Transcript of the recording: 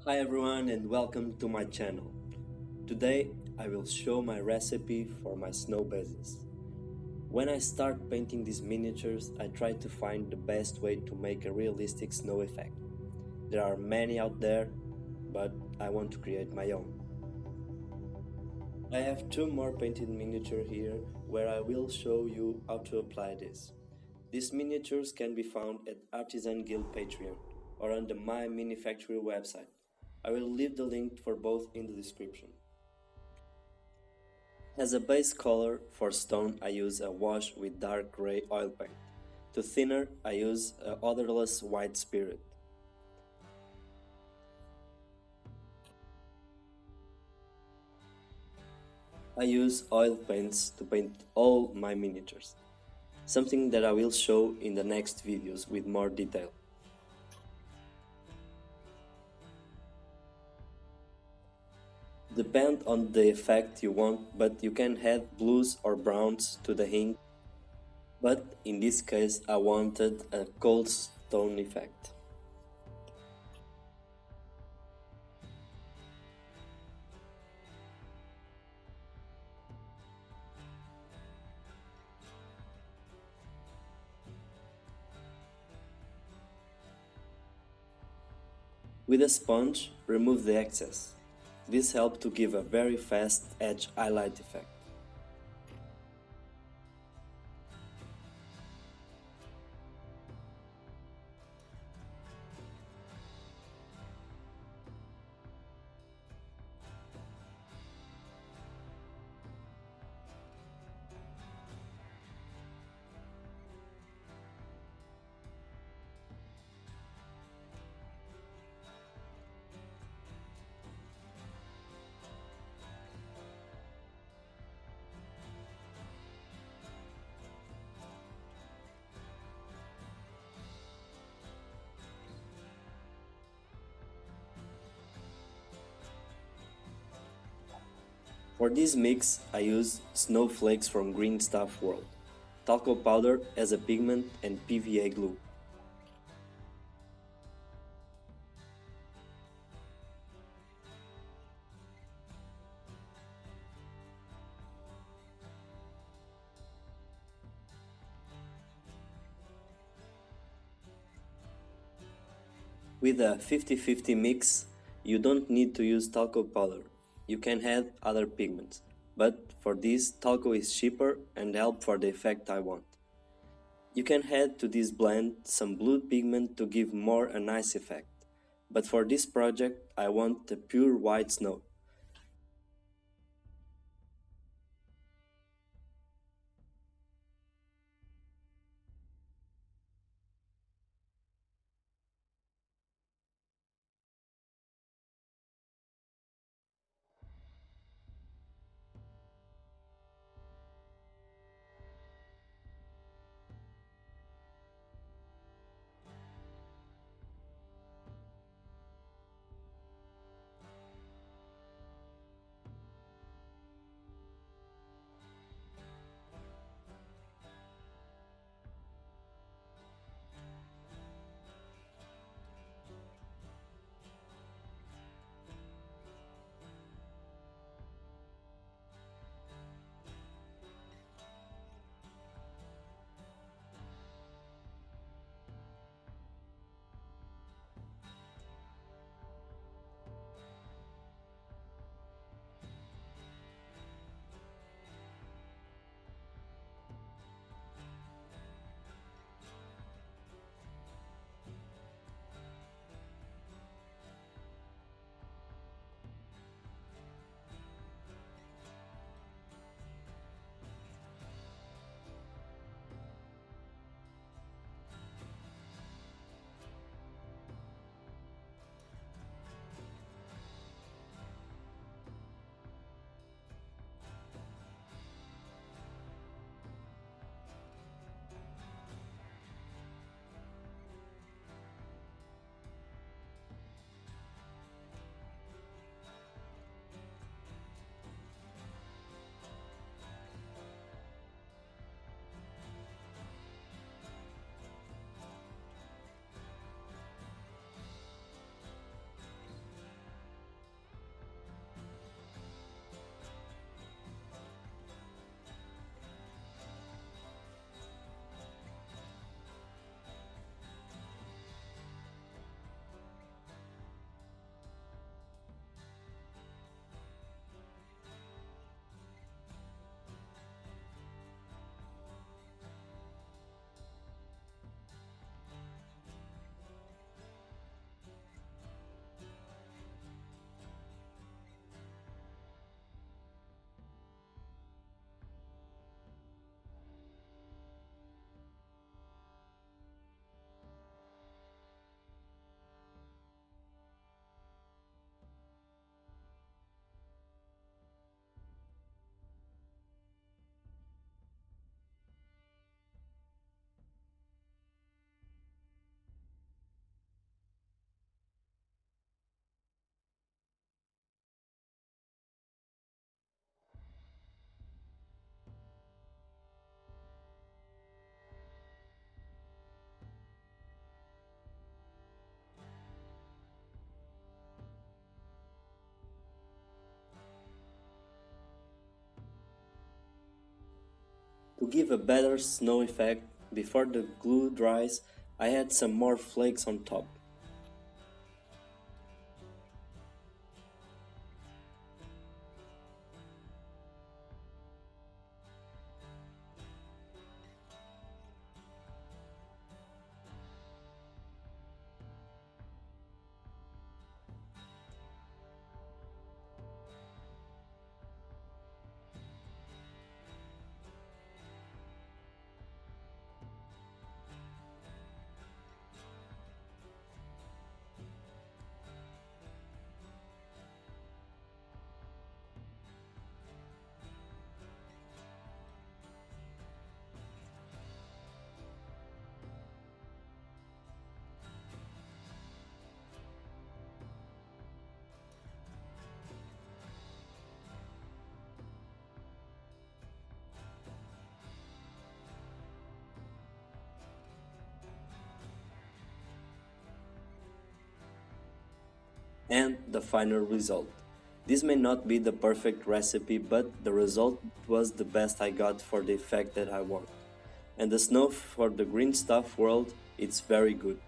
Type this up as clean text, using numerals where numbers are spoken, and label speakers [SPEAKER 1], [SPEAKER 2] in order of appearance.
[SPEAKER 1] Hi everyone and welcome to my channel. Today I will show my recipe for my snow bases. When I start painting these miniatures, I try to find the best way to make a realistic snow effect. There are many out there, but I want to create my own. I have two more painted miniatures here where I will show you how to apply this. These miniatures can be found at Artisan Guild Patreon or on the My Mini Factory website. I will leave the link for both in the description. As a base color for stone, I use a wash with dark gray oil paint. To thinner, I use a odorless white spirit. I use oil paints to paint all my miniatures, something that I will show in the next videos with more detail. Depend on the effect you want, but you can add blues or browns to the ink. But in this case, I wanted a cold stone effect. With a sponge, remove the excess. This helps to give a very fast edge highlight effect. For this mix, I use snowflakes from Green Stuff World, talco powder as a pigment and PVA glue. With a 50-50 mix, you don't need to use talco powder. You can add other pigments, but for this, talco is cheaper and help for the effect I want. You can add to this blend some blue pigment to give more a nice effect, but for this project I want the pure white snow. give a better snow effect, before the glue dries, I add some more flakes on top. And the final result. This may not be the perfect recipe, but the result was the best I got for the effect that I want. And the snow for the green stuff world, it's very good.